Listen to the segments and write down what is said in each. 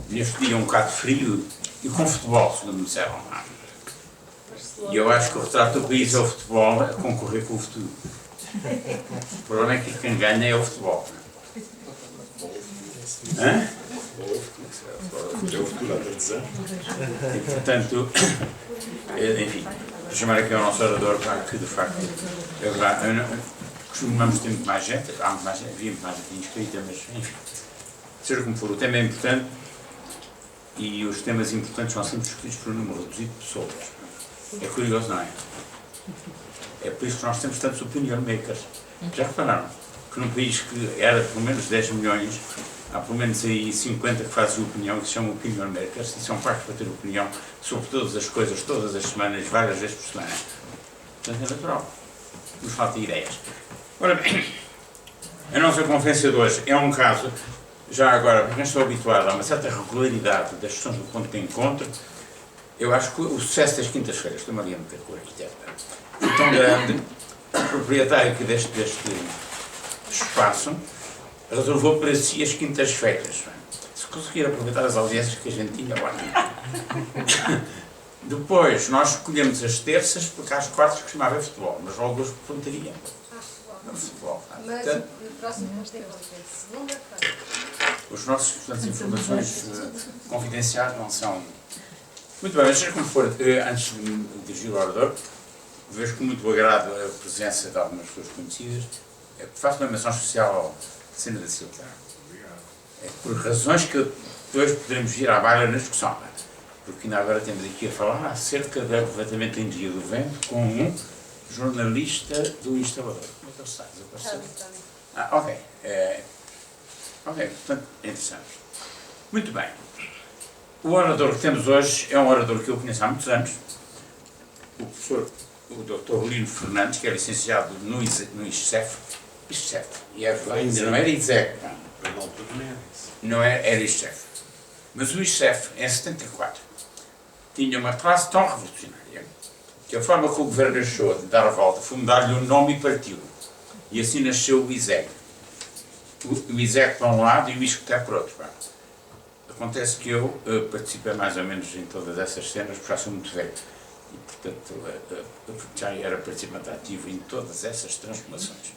Neste dia um bocado frio e com futebol, segundo me disseram. E eu acho que o retrato do país é o futebol a concorrer com o futuro. O problema é que quem ganha é o futebol. Hã? É o futuro a dizer. E portanto, enfim, vou chamar aqui ao nosso orador, que de facto é verdade. Costumamos ter muito mais gente, havia muito mais gente inscrita, mas enfim, seja como for, o tema é importante e os temas importantes são sempre discutidos por um número reduzido de pessoas. É curioso, não é? É por isso que nós temos tantos opinion makers. Já repararam que num país que era pelo menos 10 milhões, há pelo menos aí 50 que fazem opinião, que se chamam opinion makers, e são pagos para ter opinião sobre todas as coisas, todas as semanas, várias vezes por semana. Portanto, é natural. Nos falta ideias. Ora bem, a nossa conferência de hoje é um caso, já agora, para quem estou habituado a uma certa regularidade das sessões do ponto de encontro, eu acho que o sucesso das quintas-feiras, estou-me ali a meter com o arquiteto, é tão grande, o proprietário aqui deste espaço reservou para si as quintas-feiras. Se conseguir aproveitar as audiências que a gente tinha, ótimo. Depois, nós escolhemos as terças, porque às quartas costumava haver futebol, mas logo hoje perguntaria. Futebol. Mas Portanto, no próximo posto é segunda-feira. os nossos, portanto, informações confidenciais não são... Muito bem, mas seja como for, antes de me dirigir ao orador, vejo com muito agrado a presença de algumas pessoas conhecidas. Faço uma menção especial ao Sena da Silva. É por razões que depois poderemos vir à baila na discussão. Porque ainda agora temos aqui a falar acerca do levantamento da energia do vento com um jornalista do instalador. Como é que ele está? Desapareceu? Ok. Ok, portanto, é interessante. Muito bem. O orador que temos hoje é um orador que eu conheço há muitos anos. O professor, o Dr. Lino Fernandes, que é licenciado no ISCEF. ISCEF. E ainda não era ISEC. Não era ISCEF. Mas o ISCEF, em 74, tinha uma classe tão revolucionária que a forma que o governo achou de dar a volta foi mudar-lhe o nome e partido. E assim nasceu o ISEG. O ISEG por um lado e o ISCTE por outro. Acontece que eu participei mais ou menos em todas essas cenas, porque já sou muito velho. E, portanto, já era participante ativo em todas essas transformações.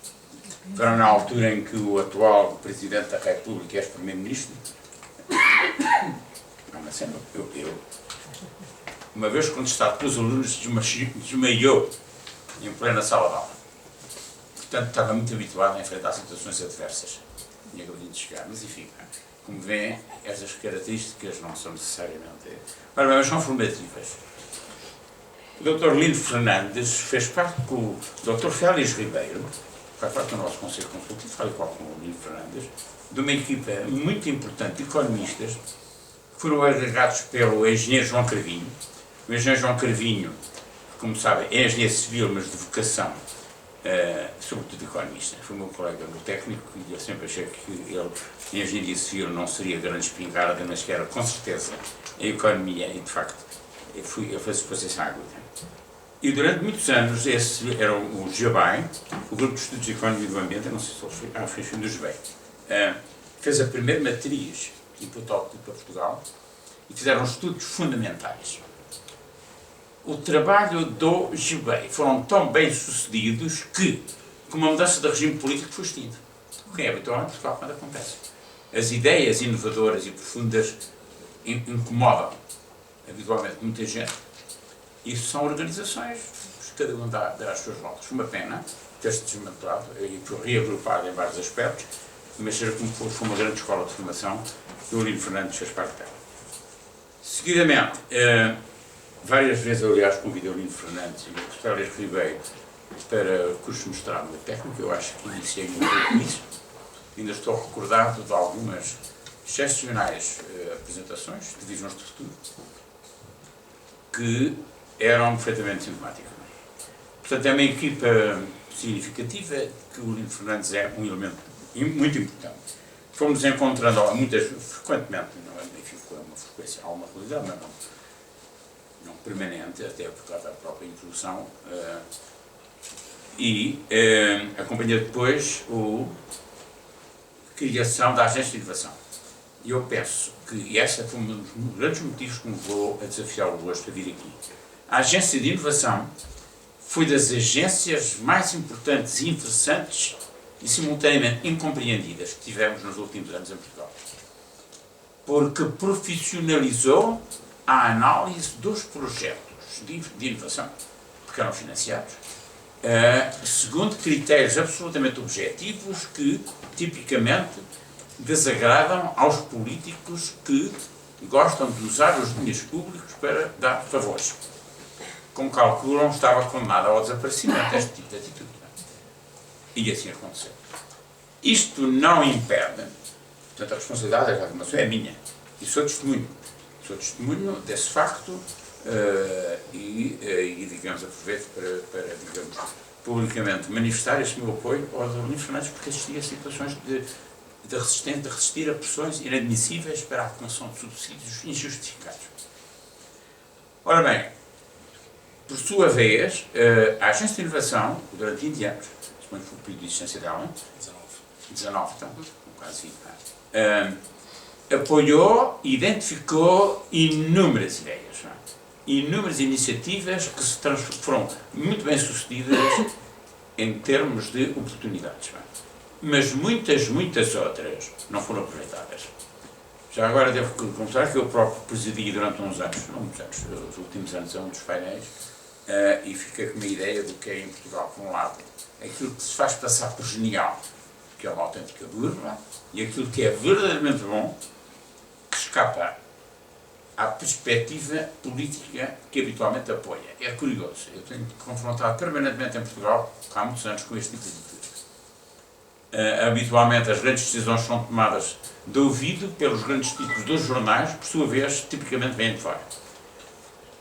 Foram na altura em que o atual Presidente da República é Primeiro-Ministro. Não, mas sempre, uma vez contestado pelos alunos, desmaiou em plena sala de aula. Portanto, estava muito habituado a enfrentar situações adversas. Tinha acabado de chegar, mas enfim, como veem, estas características não são necessariamente... Ora bem, mas são formativas. O Dr. Lino Fernandes fez parte com o Dr. Félix Ribeiro, que faz parte do nosso Conselho Consultivo, tal e qual como o Lino Fernandes, de uma equipa muito importante de economistas, que foram agregados pelo engenheiro João Carvinho. O engenheiro João Carvinho, como sabem, é engenheiro civil, mas de vocação, sobretudo economista. Foi o meu colega no técnico e eu sempre achei que ele, em engenharia civil, não seria grande espingarda, mas que era, com certeza, a economia e, de facto, eu fiz exposição aguda. E durante muitos anos, esse era o GEBAI, o Grupo de Estudos de Economia e do Ambiente, eu não sei se ele fez do GEBAI, fez a primeira matriz de protótipo para Portugal e fizeram estudos fundamentais. O trabalho do GEBAI foram tão bem sucedidos que, com uma mudança de regime político, foi extinto. O que é habitual em Portugal quando acontece. As ideias inovadoras e profundas incomodam habitualmente muita gente. Isso são organizações, cada um dá as suas voltas. Foi uma pena ter-se desmantelado e reagrupado em vários aspectos, mas seja como for, foi uma grande escola de formação e o Lino Fernandes fez parte dela. Seguidamente, várias vezes, aliás, convidei o Lino Fernandes e o Félix Ribeiro para cursos de mestrado na técnica. Eu acho que iniciei um pouco isso. Ainda estou recordado de algumas excepcionais apresentações de visões de futuro que eram perfeitamente sintomáticas. Portanto, é uma equipa significativa que o Lino Fernandes é um elemento muito importante. Fomos encontrando frequentemente, enfim, com uma frequência, há uma realidade, mas não permanente, até por causa da própria introdução, e acompanhou depois a criação da Agência de Inovação. E eu penso que esse foi um dos grandes motivos que me levou a desafiá-lo hoje para vir aqui. A Agência de Inovação foi das agências mais importantes e interessantes e simultaneamente incompreendidas que tivemos nos últimos anos em Portugal. Porque profissionalizou a análise dos projetos de inovação, porque eram financiados, segundo critérios absolutamente objetivos que, tipicamente, desagradam aos políticos que gostam de usar os dinheiros públicos para dar favores. Como calculam, estava condenado ao desaparecimento deste tipo de atitude. E assim aconteceu. Isto não impede, portanto, a responsabilidade da afirmação é minha. E sou testemunho. Sou testemunho desse facto e digamos, aproveito para digamos, publicamente manifestar este meu apoio ao Dr. Nuno Fernandes, porque existia situações de resistir a pressões inadmissíveis para a acumulação de subsídios injustificados. Ora bem, por sua vez, a Agência de Inovação, durante 20 anos, suponho que foi o período de existência dela, 19, então, quase 20 anos, apoiou e identificou inúmeras ideias, inúmeras iniciativas que foram muito bem sucedidas em termos de oportunidades. Mas muitas outras não foram aproveitadas. Já agora devo confessar que eu próprio presidi durante uns anos, não muitos anos, os últimos anos, um dos painéis, e fiquei com uma ideia do que é em Portugal, por um lado, aquilo que se faz passar por genial, que é uma autêntica burla, e aquilo que é verdadeiramente bom, que escapa à perspectiva política que habitualmente apoia. É curioso, eu tenho confrontado permanentemente em Portugal, há muitos anos, com este tipo de atitude. Habitualmente as grandes decisões são tomadas de ouvido pelos grandes títulos dos jornais, por sua vez, tipicamente vêm de fora.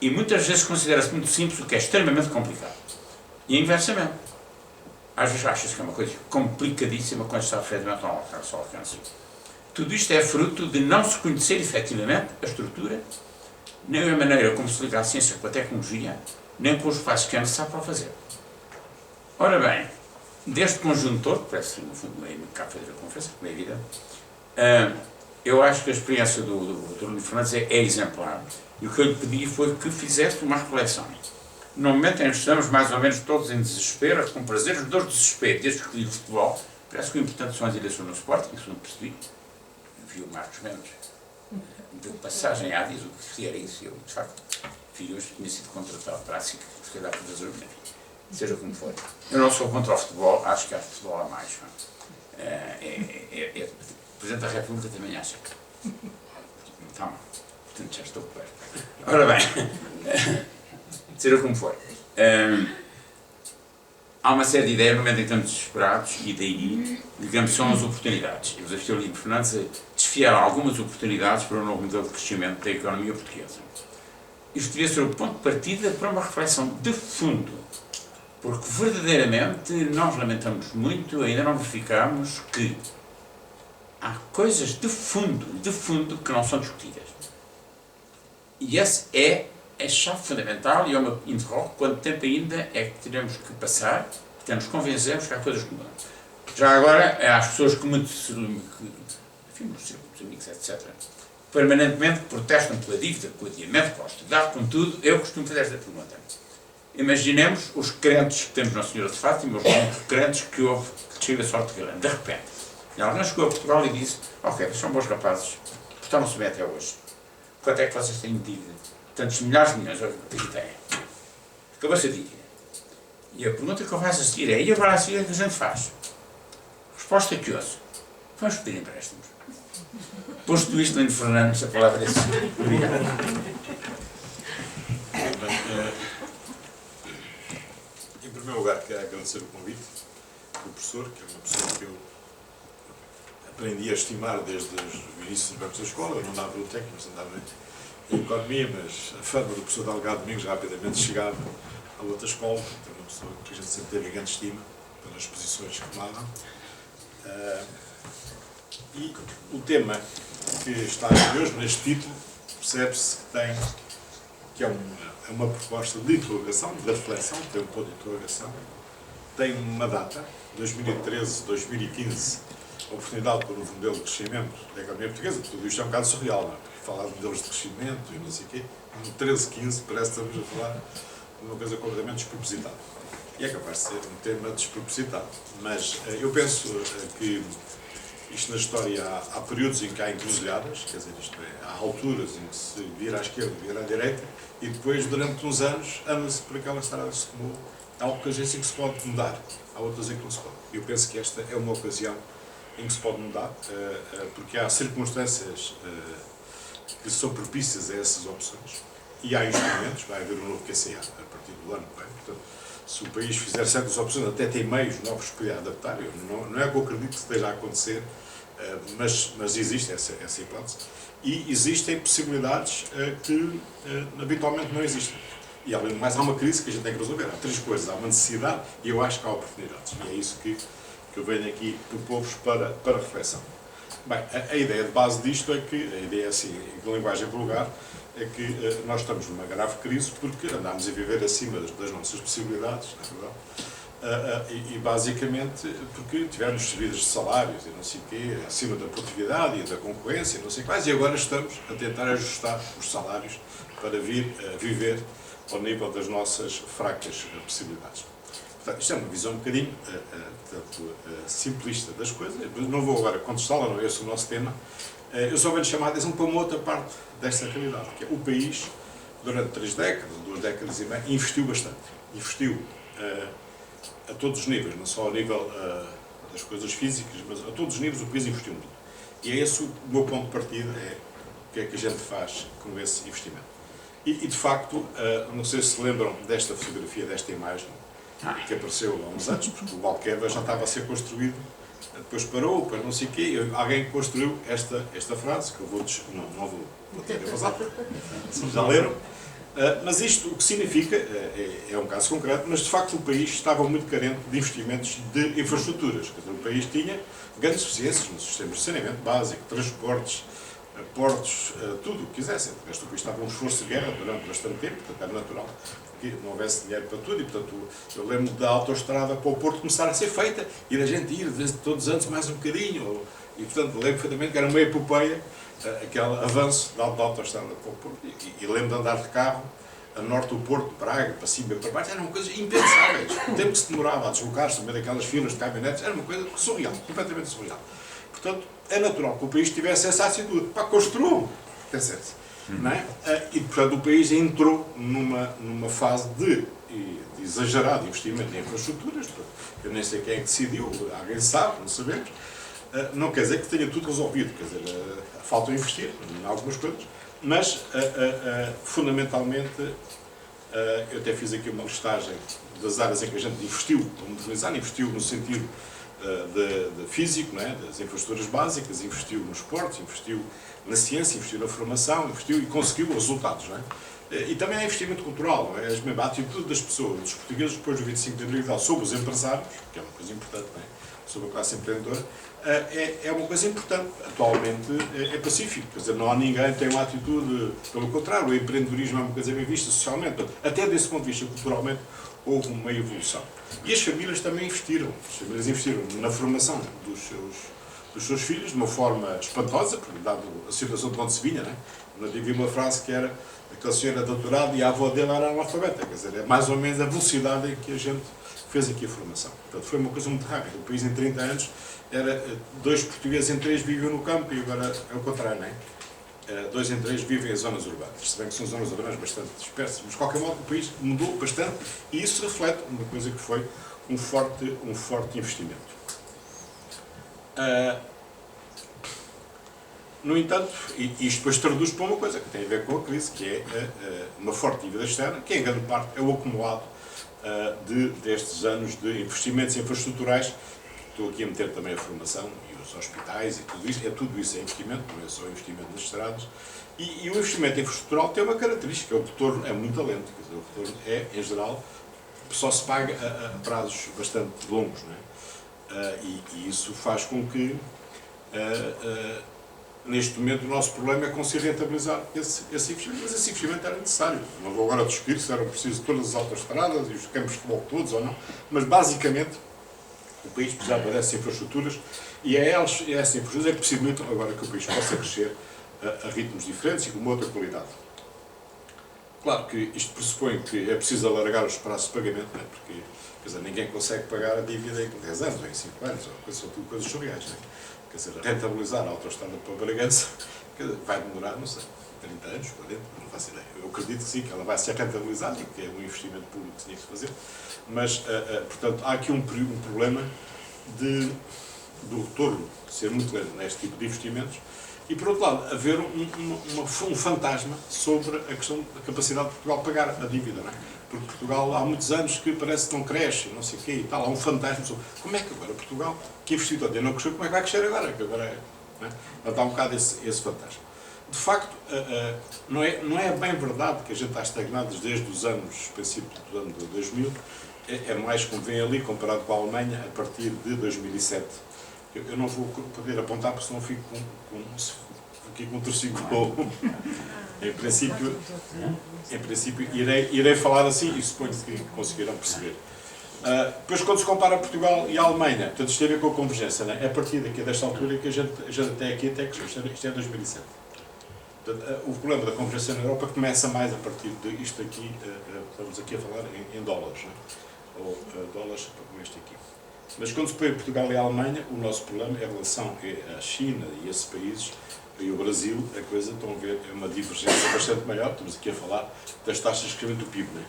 E muitas vezes considera-se muito simples o que é extremamente complicado. E inversamente. Às vezes acha-se que é uma coisa complicadíssima quando está perfeitamente ao alcance. Tudo isto é fruto de não se conhecer efetivamente a estrutura, nem a maneira como se liga a ciência com a tecnologia, nem com os passos que é necessário para o fazer. Ora bem, deste conjunto todo, que parece no fundo meio cá fazer a conferência, como é evidente, eu acho que a experiência do Dr. Nuno Fernandes é exemplar. E o que eu lhe pedi foi que fizesse uma reflexão. No momento em que estamos mais ou menos todos em desespero, com prazeres, dores de desespero, desde que o futebol, parece que o importante são as eleições no Sporting, segundo percebi. Vi o Marcos Mendes, de passagem à diz o que era isso, eu de facto vi hoje que tinha sido contratado para a SIC, se calhar por razões, enfim, seja como for. Eu não sou contra o futebol, acho que há futebol a mais. O Presidente da República também acha. Está mal, portanto já estou perto. Ora bem, seja como for. Há uma série de ideias no momento em que estamos desesperados e daí, digamos, são as oportunidades. Eu desafio o Nuno Fernandes a desfiar algumas oportunidades para um novo modelo de crescimento da economia portuguesa. Isto devia ser o ponto de partida para uma reflexão de fundo, porque verdadeiramente nós lamentamos muito, ainda não verificamos que há coisas de fundo que não são discutidas. E esse é a chave fundamental e eu me interrogo quanto tempo ainda é que teremos que passar até nos convencermos que há coisas que mudam. Já agora, às pessoas que muito, enfim, os amigos, etc., permanentemente protestam pela dívida, pelo adiamento, pela austeridade, contudo, eu costumo fazer esta pergunta. Imaginemos os crentes que temos na Senhora de Fátima, os muitos crentes que houve, que tive a sorte grande, de repente. E alguém chegou a Portugal e disse, ok, são bons rapazes, portaram-se bem até hoje. Quanto é que vocês têm de dívida? Tantos milhares de milhões, aqui têm. Acabou-se a dívida. E a pergunta que eu faço a seguir é, e agora a seguir o que a gente faz? Resposta que ouço. Vamos pedir empréstimos. Posto isto, Nuno Fernandes, a palavra é assim. Obrigado. Em primeiro lugar, quero agradecer o convite do professor, que é uma pessoa que eu aprendi a estimar desde o início dos bancos da escola. Eu não andava no técnico, mas andava em economia, mas a fama do professor Delgado Domingos rapidamente chegava a outra escola. É uma pessoa que a gente sempre teve grande estima pelas posições que tomava. E o tema que está aqui hoje, neste título, percebe-se que é uma proposta de interrogação, de reflexão, tem um ponto de interrogação, tem uma data, 2013, 2015, a oportunidade para um novo modelo de crescimento da economia portuguesa. Tudo isto é um bocado surreal, não é? Porque falar de modelos de crescimento e não sei o quê, no 13, 15, parece que estamos a falar de uma coisa completamente despropositada. E é capaz de ser um tema despropositado. Mas eu penso que isto na história há períodos em que há encruzilhadas, quer dizer, isto é, há alturas em que se vira à esquerda, vira à direita, e depois, durante uns anos, anda-se por aquela estrada que se tomou. Há ocasiões em que se pode mudar, há outras em que não se pode. Eu penso que esta é uma ocasião em que se pode mudar, porque há circunstâncias que são propícias a essas opções, e há instrumentos, vai haver um novo QCA a partir do ano que vem. Portanto, se o país fizer certas opções, até tem meios novos para poder adaptar. Não é que eu acredito que esteja a acontecer, mas existe essa hipótese. E existem possibilidades que habitualmente não existem. E, além do mais, há uma crise que a gente tem que resolver. Há três coisas. Há uma necessidade e eu acho que há oportunidades. E é isso que eu venho aqui propor-vos para reflexão. Bem, a ideia de base disto é que, a ideia assim, em linguagem vulgar, é que nós estamos numa grave crise porque andámos a viver acima das nossas possibilidades, não é verdade? E basicamente porque tivemos subidas de salários e não sei o quê, acima da produtividade e da concorrência, não sei quais, e agora estamos a tentar ajustar os salários para vir viver ao nível das nossas fracas possibilidades. Portanto, isto é uma visão um bocadinho simplista das coisas. Não vou agora contestá-la, não é esse o nosso tema. Eu só venho chamar a atenção para uma outra parte desta realidade, que é o país, durante 3 décadas, 2 décadas e meia, investiu bastante. Investiu a todos os níveis, não só ao nível das coisas físicas, mas a todos os níveis o país investiu muito. E é esse o meu ponto de partida, é o que é que a gente faz com esse investimento. E de facto, não sei se lembram desta fotografia, desta imagem, que apareceu há uns anos, porque o Alqueva já estava a ser construído, depois parou, depois não sei o quê, alguém construiu esta frase, que eu não vou ter a vazar, se já leram. Mas isto o que significa, é um caso concreto, mas de facto o país estava muito carente de investimentos de infraestruturas. Quer dizer, o país tinha grandes deficiências nos sistemas de saneamento básico, transportes, portos, tudo o que quisessem. O país estava num esforço de guerra durante bastante tempo, portanto era natural que não houvesse dinheiro para tudo, e portanto eu lembro da autoestrada para o Porto começar a ser feita e da gente ir todos os anos mais um bocadinho, e portanto lembro perfeitamente que era uma epopeia aquele avanço da autoestrada para o Porto, e lembro de andar de carro a norte do Porto, de Braga, para cima e para baixo, eram coisas impensáveis. O tempo que se demorava a deslocar-se no meio daquelas filas de caminhonetes era uma coisa surreal, completamente surreal. Portanto, é natural que o país tivesse essa atitude. Pá, construam, quer dizer, não é? E, portanto, o país entrou numa fase de exagerado investimento em infraestruturas. Eu nem sei quem é que decidiu, alguém sabe, não sabemos. Não quer dizer que tenha tudo resolvido, quer dizer, falta investir em algumas coisas, mas, fundamentalmente, eu até fiz aqui uma listagem das áreas em que a gente investiu, para modernizar, investiu no sentido de físico, não é? Das infraestruturas básicas, investiu nos esportes, investiu na ciência, investiu na formação, investiu e conseguiu resultados, não é? E também há investimento cultural, não é? A atitude das pessoas, dos portugueses, depois do 25 de Abril, sobre os empresários, que é uma coisa importante, não é? Sobre a classe empreendedora, é uma coisa importante. Atualmente é pacífico, quer dizer, não há ninguém que tenha uma atitude, pelo contrário, o empreendedorismo é uma coisa bem vista socialmente, até desse ponto de vista, culturalmente, houve uma evolução. E as famílias também investiram. As famílias investiram na formação dos seus filhos de uma forma espantosa, porque, dado a situação de onde se vinha, né? Eu vi uma frase que era aquele senhor era doutorado e a avó dele era analfabeta. Quer dizer, é mais ou menos a velocidade em que a gente fez aqui a formação. Portanto, foi uma coisa muito rápida. O país, em 30 anos, era 2 portugueses em 3 viviam no campo e agora é o contrário, não é? 2 em 3 vivem em zonas urbanas, se bem que são zonas urbanas bastante dispersas, mas de qualquer modo o país mudou bastante e isso reflete uma coisa que foi um forte investimento. No entanto, e isto depois traduz para uma coisa que tem a ver com a crise, que é uma forte dívida externa, que em grande parte é o acumulado destes anos de investimentos infraestruturais. Estou aqui a meter também a formação e os hospitais e tudo isso, tudo isso é investimento, não é só investimento nas estradas. E o investimento infraestrutural tem uma característica, o retorno é muito lento, quer dizer, o retorno é, em geral, só se paga a prazos bastante longos, não é? E isso faz com que, neste momento, o nosso problema é conseguir rentabilizar esse investimento, mas esse investimento era necessário. Não vou agora discutir se eram preciso todas as autoestradas e os campos de futebol todos ou não, mas basicamente O país precisava dessas infraestruturas e é essas infraestruturas que possibilitam agora que o país possa crescer a ritmos diferentes e com uma outra qualidade. Claro que isto pressupõe que é preciso alargar os prazos de pagamento, não é? Porque quer dizer, ninguém consegue pagar a dívida em 10 anos, ou em 5 anos, são tudo coisas surreais. Não é? Quer dizer, rentabilizar a autoestrada para Bragança vai demorar, não sei, 30 anos, 40, não faço ideia. Eu acredito que sim, que ela vai ser rentabilizada e que é um investimento público que tinha que se fazer, mas, portanto, há aqui um problema do retorno ser muito lento neste tipo de investimentos e, por outro lado, haver um fantasma sobre a questão da capacidade de Portugal pagar a dívida, não é? Porque Portugal há muitos anos que parece que não cresce, não sei o quê e tal, há um fantasma sobre como é que agora Portugal, que investiu tanto e não cresceu, como é que vai crescer agora? Que agora é, não é? Portanto, há um bocado esse fantasma. De facto, não é bem verdade que a gente está estagnado desde os anos, princípio do ano de 2000, é mais como vem ali, comparado com a Alemanha, a partir de 2007. Eu não vou poder apontar, porque senão fico com um trocínio bom. Em princípio irei falar assim e suponho que conseguirão perceber. Depois, quando se compara Portugal e a Alemanha, portanto, isto tem a ver com a convergência, não é? É a partir daqui, desta altura, que a gente até aqui, isto é 2007. Portanto, o problema da convergência na Europa começa mais a partir de isto aqui, estamos aqui a falar em dólares, não é? Ou dólares como este aqui. Mas quando se põe Portugal e a Alemanha, o nosso problema é a relação à China e esses países, e o Brasil, a coisa, estão a ver, é uma divergência bastante maior, estamos aqui a falar das taxas de crescimento do PIB, não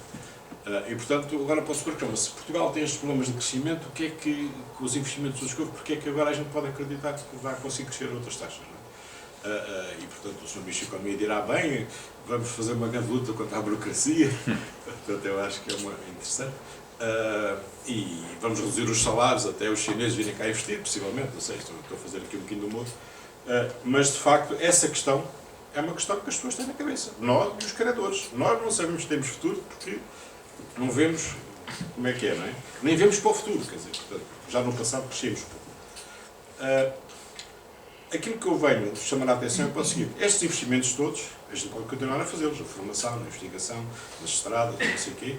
é? E, portanto, agora posso perguntar, mas se Portugal tem estes problemas de crescimento, o que é que, com os investimentos dos governos, porque é que agora a gente pode acreditar que vai conseguir crescer outras taxas, não é? E, portanto, o Sr. Ministro da Economia dirá, bem, vamos fazer uma grande luta contra a burocracia, portanto, eu acho que é uma interessante. E vamos reduzir os salários até os chineses virem cá investir, possivelmente, não sei, estou a fazer aqui um bocadinho de humor. Mas, de facto, essa questão é uma questão que as pessoas têm na cabeça. Nós e os credores. Nós não sabemos que temos futuro porque não vemos como é que é, não é? Nem vemos para o futuro, quer dizer, portanto, já no passado crescemos pouco. Aquilo que eu venho chamar a atenção é para o seguinte: estes investimentos todos, a gente pode continuar a fazê-los, a formação, a investigação, nas estradas, não sei o quê,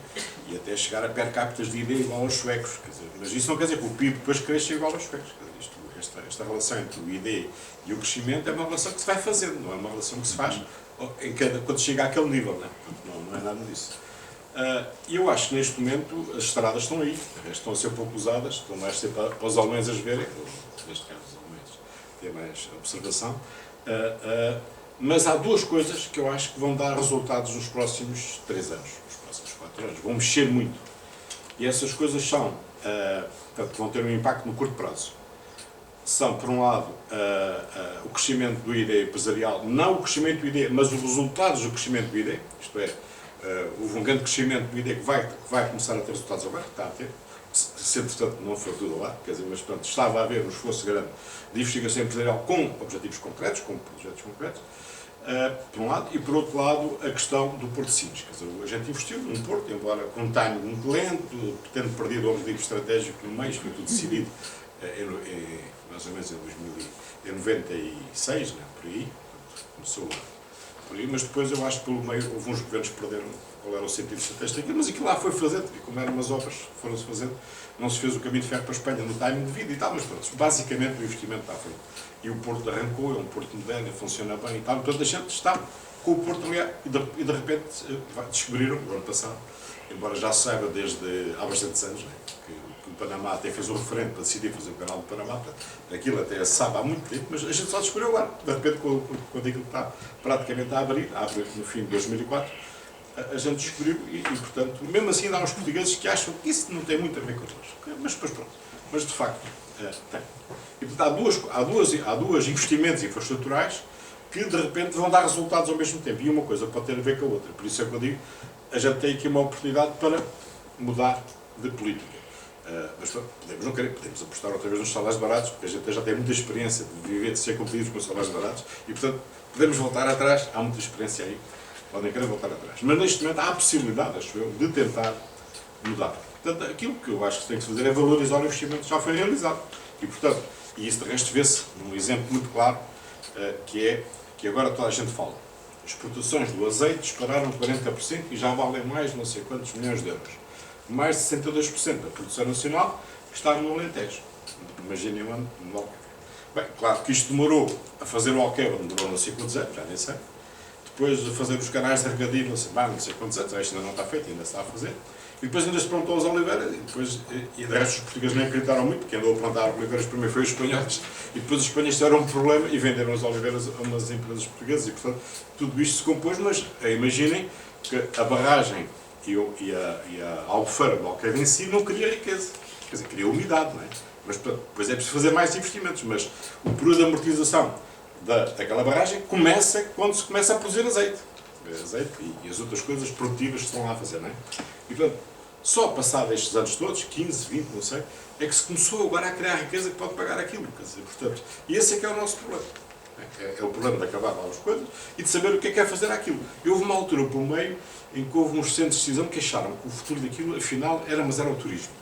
e até chegar a per capita de vida igual aos suecos, quer dizer, mas isso não quer dizer que o PIB depois cresça igual aos suecos. Esta relação entre o ID e o crescimento é uma relação que se vai fazendo, não é uma relação que se faz quando chega àquele nível, não é nada disso. E eu acho que neste momento as estradas estão aí, estão a ser pouco usadas, estão mais a ser para os alemães verem, neste caso os alemães têm mais observação, mas há duas coisas que eu acho que vão dar resultados nos próximos 3 anos, nos próximos 4 anos, vão mexer muito. E essas coisas são, portanto, vão ter um impacto no curto prazo. São, por um lado, o crescimento do ID empresarial, não o crescimento do ID, mas os resultados do crescimento do ID, isto é, houve um grande crescimento do ID que vai começar a ter resultados agora, que está a ter, se entretanto não foi tudo lá, quer dizer, mas portanto, estava a haver um esforço grande de investigação empresarial com objetivos concretos, com projetos concretos, por um lado, e por outro lado, a questão do Porto de Sines. Quer dizer, a gente investiu num porto, embora com um timing muito lento, tendo perdido o objetivo estratégico no meio, foi tudo decidido mais ou menos em 96, né, por aí, começou por aí, mas depois eu acho que pelo meio houve uns governos que perderam qual era o sentido estratégico, mas aquilo lá foi fazendo, e como eram umas obras, foram-se fazendo, não se fez o caminho de ferro para a Espanha no timing devido e tal, mas pronto, basicamente o investimento está feito. E o Porto arrancou, é um Porto moderno, funciona bem e tal, portanto a gente está com o Porto ali, e de repente descobriram, no ano passado, embora já se saiba desde há bastantes anos, né, que o Panamá até fez um referendo para decidir fazer o canal do Panamá, aquilo até se sabe há muito tempo, mas a gente só descobriu agora, de repente, quando aquilo está praticamente a abrir no fim de 2004, a gente descobriu e, portanto, mesmo assim há uns portugueses que acham que isso não tem muito a ver com nós, mas depois pronto, mas de facto tem. E portanto há dois investimentos infraestruturais que de repente vão dar resultados ao mesmo tempo, e uma coisa pode ter a ver com a outra, por isso é que eu digo, a gente tem aqui uma oportunidade para mudar de política. Mas podemos não querer, podemos apostar outra vez nos salários baratos, porque a gente já tem muita experiência de viver, de ser competitivos com salários baratos, e portanto podemos voltar atrás, há muita experiência aí, podem querer voltar atrás. Mas neste momento há a possibilidade, acho eu, de tentar mudar. Portanto, aquilo que eu acho que se tem que fazer é valorizar o investimento que já foi realizado. E portanto, e isso de resto vê-se num exemplo muito claro, que agora toda a gente fala. As exportações do azeite dispararam 40% e já valem mais de não sei quantos milhões de euros. Mais de 62% da produção nacional está no Alentejo. Imaginem um Alqueva. Bem, claro que isto demorou, a fazer o Alqueva demorou não sei quantos anos, já nem sei. Depois a fazer os canais de regadio, não sei quantos anos, isto ainda não está feito, ainda se está a fazer. E depois ainda se plantou as oliveiras, e de resto os portugueses nem acreditaram muito, porque andou a plantar oliveiras primeiro foi os espanhóis, e depois os espanhóis tiveram um problema e venderam as oliveiras a umas empresas portuguesas, e portanto tudo isto se compôs, mas imaginem que a barragem e a albufeira do Alqueva em si não cria riqueza, quer dizer, cria umidade, não é? Mas depois é preciso fazer mais investimentos, mas o período de amortização daquela barragem começa quando se começa a produzir azeite e as outras coisas produtivas que estão lá a fazer, não é? E portanto, só passado estes anos todos, 15, 20, não sei, é que se começou agora a criar riqueza que pode pagar aquilo, quer dizer, portanto, e esse é que é o nosso problema. É o problema de acabar lá as coisas e de saber o que é fazer aquilo. E houve uma altura por meio em que houve uns centros de decisão que acharam que o futuro daquilo, afinal, era o turismo.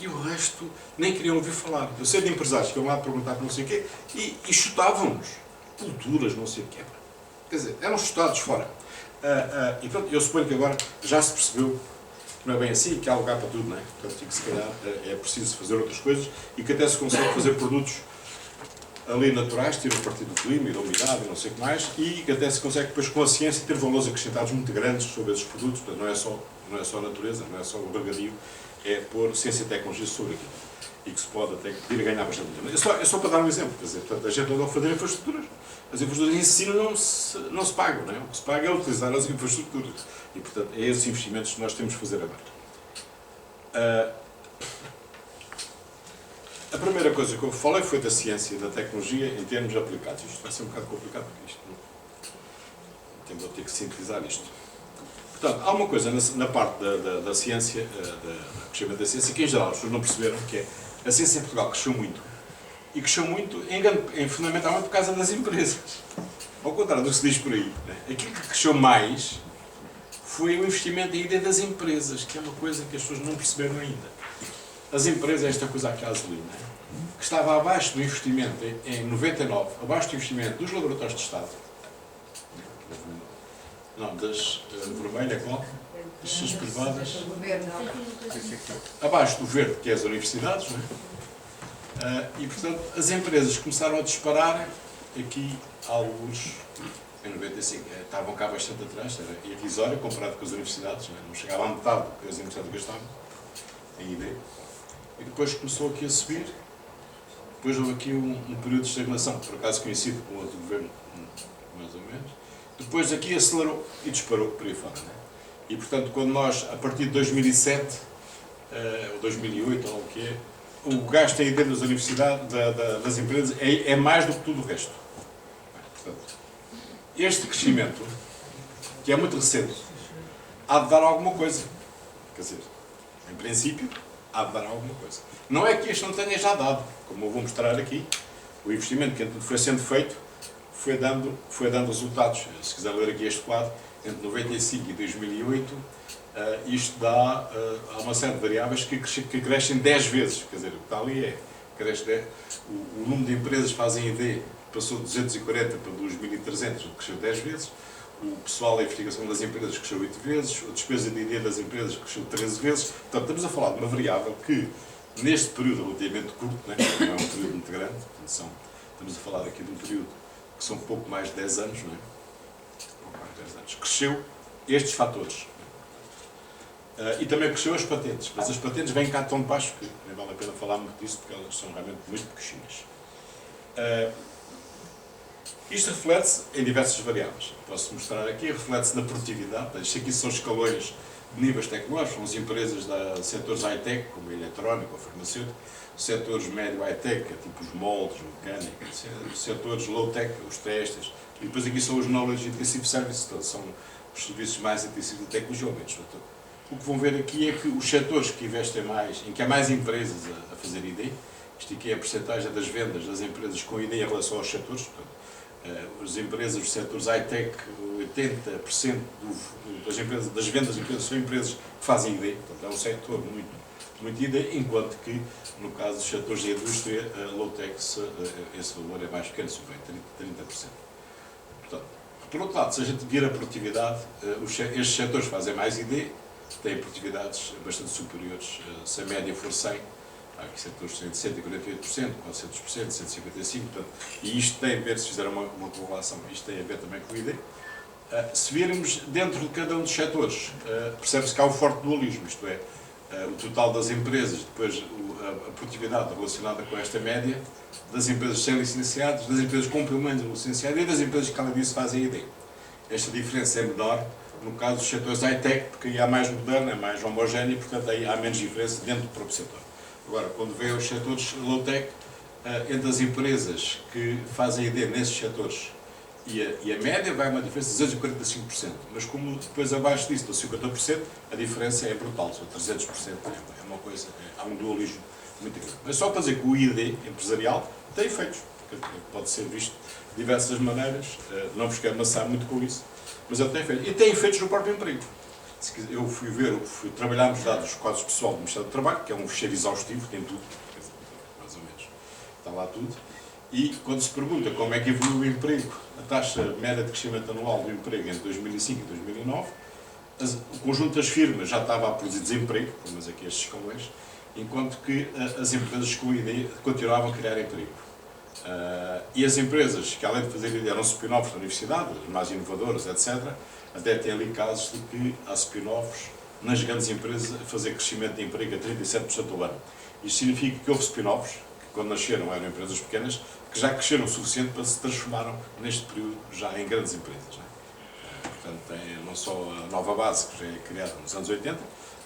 E o resto nem queriam ouvir falar. Eu sei de empresários que iam lá perguntar para não sei o quê e chutavam-nos. Culturas, não sei o quê. Quer dizer, eram chutados fora. E pronto, eu suponho que agora já se percebeu que não é bem assim, que há lugar para tudo, não é? Portanto, que se calhar é preciso fazer outras coisas e que até se consegue fazer produtos ali naturais, tiram partido do clima e da umidade e não sei o que mais, e que até se consegue depois com a ciência ter valores acrescentados muito grandes sobre esses produtos. Portanto, não é só a natureza, não é só o regadio, é pôr ciência e tecnologia sobre aquilo. E que se pode até vir a ganhar bastante dinheiro. É só para dar um exemplo, quer dizer, portanto, a gente anda a fazer infraestruturas. As infraestruturas em si não se pagam, não é? O que se paga é utilizar as infraestruturas. E, portanto, é esses investimentos que nós temos que fazer agora. A primeira coisa que eu falei foi da ciência e da tecnologia em termos aplicados. Isto vai ser um bocado complicado, porque vou ter que sintetizar isto. Portanto, há uma coisa na parte da ciência, do crescimento da ciência, que em geral as pessoas não perceberam, que é a ciência em Portugal cresceu muito. E cresceu muito, fundamentalmente, por causa das empresas. Ao contrário do que se diz por aí. Né? Aquilo que cresceu mais foi o investimento ainda das empresas, que é uma coisa que as pessoas não perceberam ainda. As empresas, esta coisa aqui à azulina, que estava abaixo do investimento em 99, abaixo do investimento dos laboratórios de Estado. Não, vermelha, qual? Das suas privadas. Abaixo do verde, que é as universidades, não é? E, portanto, as empresas começaram a disparar aqui alguns, em 95, estavam cá bastante atrás, era irrisório comparado com as universidades, não chegava a metade do que as universidades gastavam, em ID. E depois começou aqui a subir, depois houve aqui um período de estagnação, por acaso coincido com outro governo, mais ou menos. Depois aqui acelerou e disparou por aí fora. Né? E, portanto, quando nós, a partir de 2007, ou 2008, ou o que é, o gasto aí dentro das universidades, das empresas, é mais do que tudo o resto. Portanto, este crescimento, que é muito recente, há de dar alguma coisa. Quer dizer, em princípio, há de dar alguma coisa. Não é que este não tenha já dado, como eu vou mostrar aqui, o investimento que foi sendo feito foi dando resultados. Se quiser ler aqui este quadro, entre 95 e 2008, isto dá há uma série de variáveis que crescem 10 vezes. Quer dizer, o que está ali cresce 10. O número de empresas que fazem ID passou de 240 para 2.300, cresceu 10 vezes. O pessoal da investigação das empresas cresceu 8 vezes, a despesa de ID das empresas cresceu 13 vezes. Portanto, estamos a falar de uma variável que, neste período relativamente curto, não é um período muito grande, estamos a falar aqui de um período que são pouco mais de 10 anos, não é? Pouco mais de 10 anos. Cresceu estes fatores. E também cresceu as patentes, mas as patentes vêm cá tão de baixo que nem vale a pena falar muito disso, porque elas são realmente muito pequenas. Isto reflete-se em diversas variáveis. Posso mostrar aqui, reflete-se na produtividade. Isto aqui são escalões de níveis tecnológicos, são as empresas de setores high-tech, como a eletrónica ou farmacêutica, setores médio high-tech, tipo os moldes, mecânica, setores low-tech, os testes, e depois aqui são os knowledge intensive services, então, são os serviços mais intensivos de tecnologia ou menos. O que vão ver aqui é que os setores que investem mais, em que há mais empresas a fazer ID, isto aqui é a percentagem das vendas das empresas com ID em relação aos setores, portanto, as empresas dos setores high-tech, 80% das vendas das empresas são empresas que fazem ID, portanto é um setor muito ID, enquanto que, no caso dos setores de indústria, low-tech, esse valor é mais pequeno, são 30%. Portanto, por outro lado, se a gente vir a produtividade, estes setores fazem mais ID, têm produtividades bastante superiores. Se a média for 100, há aqui setores de 148%, 400%, 155%, portanto, e isto tem a ver, se fizer uma correlação, isto tem a ver também com o ID. Se virmos dentro de cada um dos setores, percebe-se que há um forte dualismo, isto é, o total das empresas, depois a produtividade relacionada com esta média, das empresas sem licenciados, das empresas com pelo menos um licenciado e das empresas que, além disso, fazem ID. Esta diferença é menor no caso dos setores high-tech, porque aí há mais moderno, é mais homogéneo, e, portanto, aí há menos diferença dentro do próprio setor. Agora, quando vê os setores low-tech, entre as empresas que fazem ID nesses setores e a média vai uma diferença de 245%, mas como depois abaixo disso, dos 50%, a diferença é brutal, são 300%, é uma coisa, há um dualismo muito grande. Mas só para dizer que o ID empresarial tem efeitos, pode ser visto de diversas maneiras, não vos quero amassar muito com isso, mas ele tem efeitos. E tem efeitos no próprio emprego. Eu fui trabalhar nos dados dos quadros pessoal do Ministério do Trabalho, que é um fecheiro exaustivo, tem tudo, mais ou menos, está lá tudo. E quando se pergunta como é que evoluiu o emprego, a taxa média de crescimento anual do emprego entre 2005 e 2009, o conjunto das firmas já estava a produzir desemprego, mas aqui estes escalões, enquanto que as empresas com ID continuavam a criar emprego. E as empresas que, além de fazer ID, eram spin-offs da universidade, as mais inovadoras, etc., até tem ali casos de que há spin-offs nas grandes empresas a fazer crescimento de emprego a 37% ao ano. Isto significa que houve spin-offs, que quando nasceram eram empresas pequenas, que já cresceram o suficiente para se transformaram neste período já em grandes empresas. Não é? Portanto, tem não só a nova base, que já é criada nos anos 80,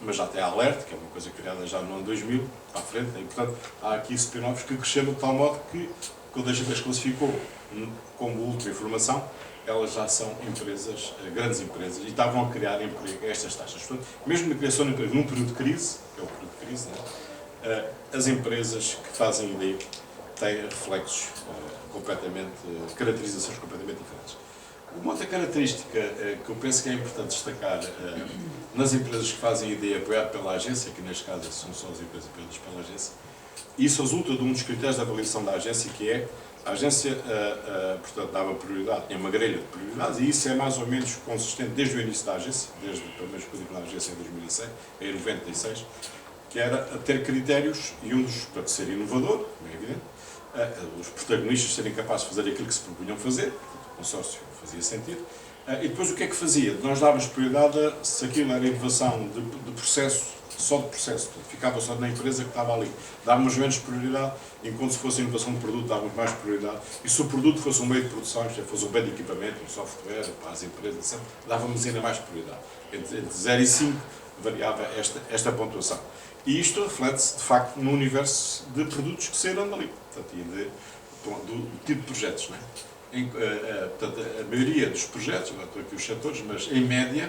mas já tem a Alert, que é uma coisa criada já no ano 2000, para a frente, e portanto há aqui spin-offs que cresceram de tal modo que, quando a gente as classificou como última informação, elas já são empresas, grandes empresas, e estavam a criar emprego a estas taxas. Portanto, mesmo na criação de emprego num período de crise, que é o período de crise, não é? As empresas que fazem ID têm reflexos completamente, caracterizações completamente diferentes. Uma outra característica que eu penso que é importante destacar nas empresas que fazem ID apoiado pela agência, que neste caso são só as empresas apoiadas pela agência, isso resulta de um dos critérios da avaliação da agência, que é a agência, portanto, dava prioridade, tinha uma grelha de prioridades, e isso é mais ou menos consistente desde o início da agência, desde pelo menos quando eu na agência em 2006, em 96, que era ter critérios, e um dos, para ser inovador, como é evidente, os protagonistas serem capazes de fazer aquilo que se propunham fazer, o consórcio fazia sentido, e depois o que é que fazia? Nós dávamos prioridade a, se aquilo era inovação de processo, só de processo, ficava só na empresa que estava ali. Dávamos menos prioridade, enquanto se fosse inovação de produto, dávamos mais prioridade. E se o produto fosse um meio de produção, se fosse um bem de equipamento, um software, para as empresas, etc., dávamos ainda mais prioridade. Entre 0 e 5 variava esta pontuação. E isto reflete-se, de facto, no universo de produtos que saíram dali, portanto, e do tipo de projetos, não é? Portanto, a maioria dos projetos, agora estou aqui os setores, mas em média,